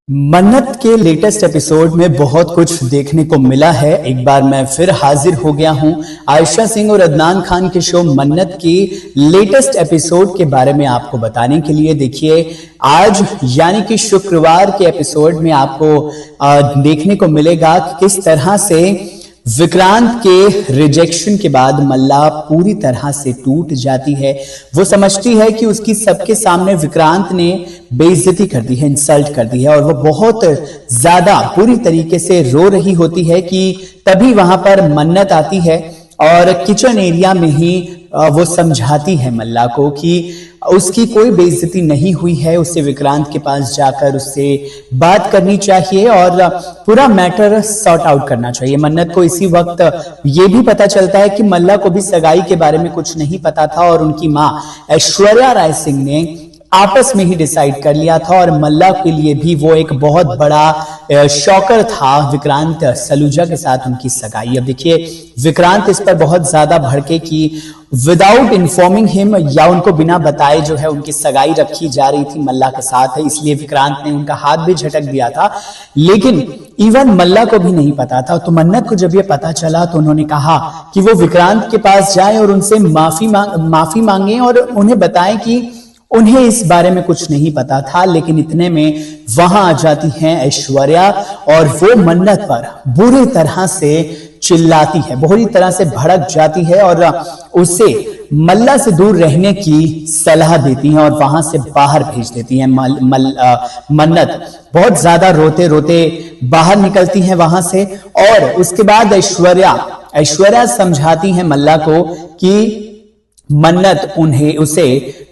मन्नत के latest episode में बहुत कुछ देखने को मिला है। एक बार मैं फिर हाजिर हो गया हूं आयशा सिंह और अदनान खान के शो मन्नत की लेटेस्ट एपिसोड के बारे में आपको बताने के लिए। देखिए, आज यानी कि शुक्रवार के एपिसोड में आपको देखने को मिलेगा कि किस तरह से विक्रांत के रिजेक्शन के बाद मल्ला पूरी तरह से टूट जाती है। वो समझती है कि उसकी सबके सामने विक्रांत ने बेइज्जती कर दी है, इंसल्ट कर दी है, और वो बहुत ज्यादा पूरी तरीके से रो रही होती है कि तभी वहां पर मन्नत आती है और किचन एरिया में ही वो समझाती है मल्ला को कि उसकी कोई बेइज्जती नहीं हुई है, उसे विक्रांत के पास जाकर उससे बात करनी चाहिए और पूरा मैटर सॉर्ट आउट करना चाहिए। मन्नत को इसी वक्त ये भी पता चलता है कि मल्ला को भी सगाई के बारे में कुछ नहीं पता था और उनकी मां ऐश्वर्या राय सिंह ने आपस में ही डिसाइड कर लिया था, और मल्ला के लिए भी वो एक बहुत बड़ा शॉकर था विक्रांत सलूजा के साथ उनकी सगाई। अब देखिए, विक्रांत इस पर बहुत ज्यादा भड़के कि विदाउट इन्फॉर्मिंग हिम या उनको बिना बताए जो है उनकी सगाई रखी जा रही थी मल्ला के साथ है, इसलिए विक्रांत ने उनका हाथ भी झटक दिया था। लेकिन इवन मल्ला को भी नहीं पता था। तो मन्नत को जब ये पता चला तो उन्होंने कहा कि वो विक्रांत के पास जाए और उनसे माफी मांगे और उन्हें बताएं कि उन्हें इस बारे में कुछ नहीं पता था। लेकिन इतने में वहां आ जाती हैं ऐश्वर्या और वो मन्नत पर बुरी तरह से चिल्लाती है, बुरी तरह से भड़क जाती है और उसे मल्ला से दूर रहने की सलाह देती हैं और वहां से बाहर भेज देती हैं। मन्नत बहुत ज्यादा रोते रोते बाहर निकलती है वहां से, और उसके बाद ऐश्वर्या समझाती है मल्ला को कि मन्नत उसे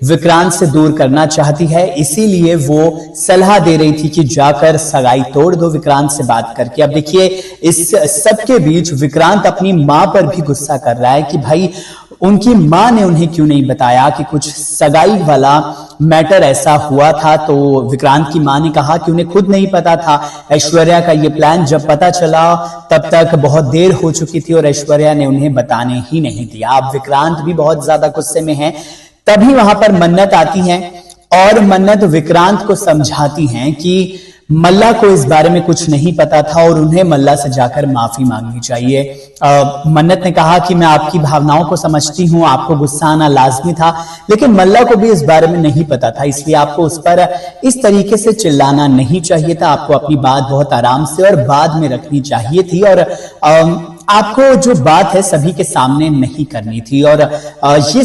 विक्रांत से दूर करना चाहती है, इसीलिए वो सलाह दे रही थी कि जाकर सगाई तोड़ दो विक्रांत से बात करके। अब देखिए, इस सबके बीच विक्रांत अपनी मां पर भी गुस्सा कर रहा है कि भाई उनकी मां ने उन्हें क्यों नहीं बताया कि कुछ सगाई वाला मैटर ऐसा हुआ था। तो विक्रांत की मां ने कहा कि उन्हें खुद नहीं पता था। ऐश्वर्या का ये प्लान जब पता चला तब तक बहुत देर हो चुकी थी और ऐश्वर्या ने उन्हें बताने ही नहीं दिया। अब विक्रांत भी बहुत ज्यादा गुस्से में है। तभी वहां पर मन्नत आती है और मन्नत विक्रांत को समझाती हैं कि मल्ला को इस बारे में कुछ नहीं पता था और उन्हें मल्ला से जाकर माफी मांगनी चाहिए। मन्नत ने कहा कि मैं आपकी भावनाओं को समझती हूं, आपको गुस्सा आना लाजमी था, लेकिन मल्ला को भी इस बारे में नहीं पता था, इसलिए आपको उस पर इस तरीके से चिल्लाना नहीं चाहिए था। आपको अपनी बात बहुत आराम से और बाद में रखनी चाहिए थी, और आपको जो बात है सभी के सामने नहीं करनी थी। और ये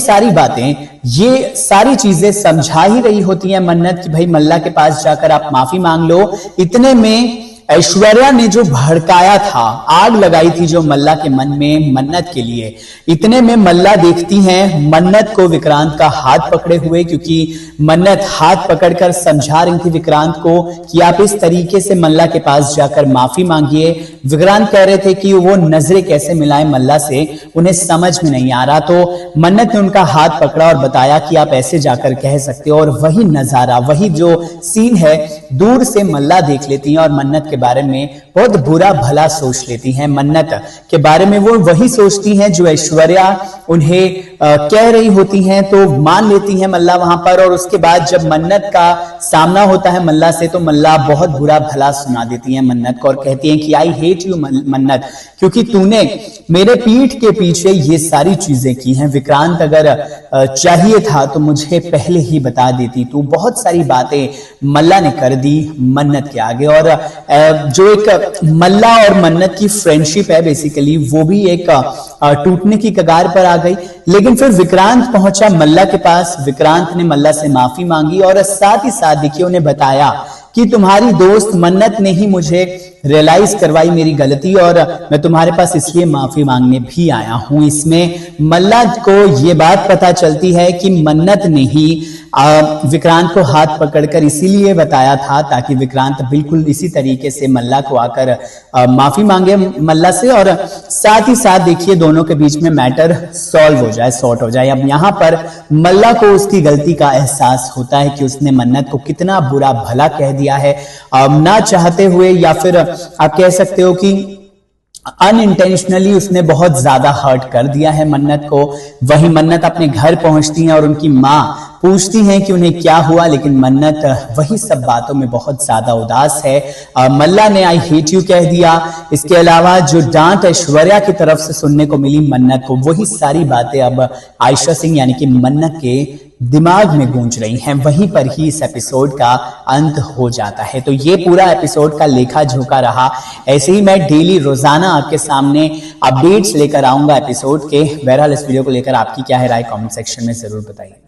सारी चीजें समझा ही रही होती है मन्नत कि भाई मल्ला के पास जाकर आप माफी मांग लो। इतने में ऐश्वर्या ने जो भड़काया था, आग लगाई थी जो मल्ला के मन में मन्नत के लिए, इतने में मल्ला देखती हैं मन्नत को विक्रांत का हाथ पकड़े हुए, क्योंकि मन्नत हाथ पकड़कर समझा रही थी विक्रांत को कि आप इस तरीके से मल्ला के पास जाकर माफी मांगिए। विक्रांत कह रहे थे कि वो नजरें कैसे मिलाएं मल्ला से, उन्हें समझ में नहीं आ रहा। तो मन्नत ने उनका हाथ पकड़ा और बताया कि आप ऐसे जाकर कह सकते हो। और वही नजारा, वही जो सीन है, दूर से मल्ला देख लेती है और मन्नत के बारे में बहुत बुरा भला सोच लेती हैं। मन्नत के बारे में वो वही सोचती हैं जो ऐश्वर्या उन्हें कह रही होती हैं, तो मान लेती हैं मल्ला वहां पर। और उसके बाद जब मन्नत का सामना होता है मल्ला से, तो मल्ला बहुत बुरा भला सुना देती हैं मन्नत को और कहती हैं कि आई हेट यू मन्नत, क्योंकि तूने मेरे पीठ के पीछे ये सारी चीजें की हैं। विक्रांत अगर चाहिए था तो मुझे पहले ही बता देती। तू बहुत सारी बातें मल्ला ने कर दी मन्नत के आगे। और जो एक मल्ला और मन्नत की फ्रेंडशिप है बेसिकली, वो भी एक टूटने की कगार पर आ गई। लेकिन फिर विक्रांत पहुंचा मल्ला के पास। विक्रांत ने मल्ला से माफी मांगी और साथ ही साथ देखिए उन्हें बताया कि तुम्हारी दोस्त मन्नत ने ही मुझे रियलाइज करवाई मेरी गलती, और मैं तुम्हारे पास इसलिए माफी मांगने भी आया हूं। इसमें मल्ला को यह बात पता चलती है कि मन्नत ने ही विक्रांत को हाथ पकड़कर इसीलिए बताया था ताकि विक्रांत बिल्कुल इसी तरीके से मल्ला को आकर माफी मांगे मल्ला से, और साथ ही साथ देखिए दोनों के बीच में मैटर सॉल्व हो जाए, सॉर्ट हो जाए। अब यहाँ पर मल्ला को उसकी गलती का एहसास होता है कि उसने मन्नत को कितना बुरा भला कह दिया है, ना चाहते हुए, या फिर आप कह सकते हो कि अनइंटेंशनली उसने बहुत ज्यादा हर्ट कर दिया है मन्नत को। वही मन्नत अपने घर पहुंचती है और उनकी माँ पूछती हैं कि उन्हें क्या हुआ, लेकिन मन्नत वही सब बातों में बहुत ज्यादा उदास है। मल्ला ने आई हेट यू कह दिया। इसके अलावा जो डांट ऐश्वर्या की तरफ से सुनने को मिली मन्नत को, वही सारी बातें अब आयशा सिंह यानी कि मन्नत के दिमाग में गूंज रही हैं। वहीं पर ही इस एपिसोड का अंत हो जाता है। तो ये पूरा एपिसोड का लेखा झोंका रहा। ऐसे ही मैं डेली रोजाना आपके सामने अपडेट्स लेकर आऊंगा एपिसोड के। बहरहाल इस वीडियो को लेकर आपकी क्या है राय, कमेंट सेक्शन में जरूर बताइए।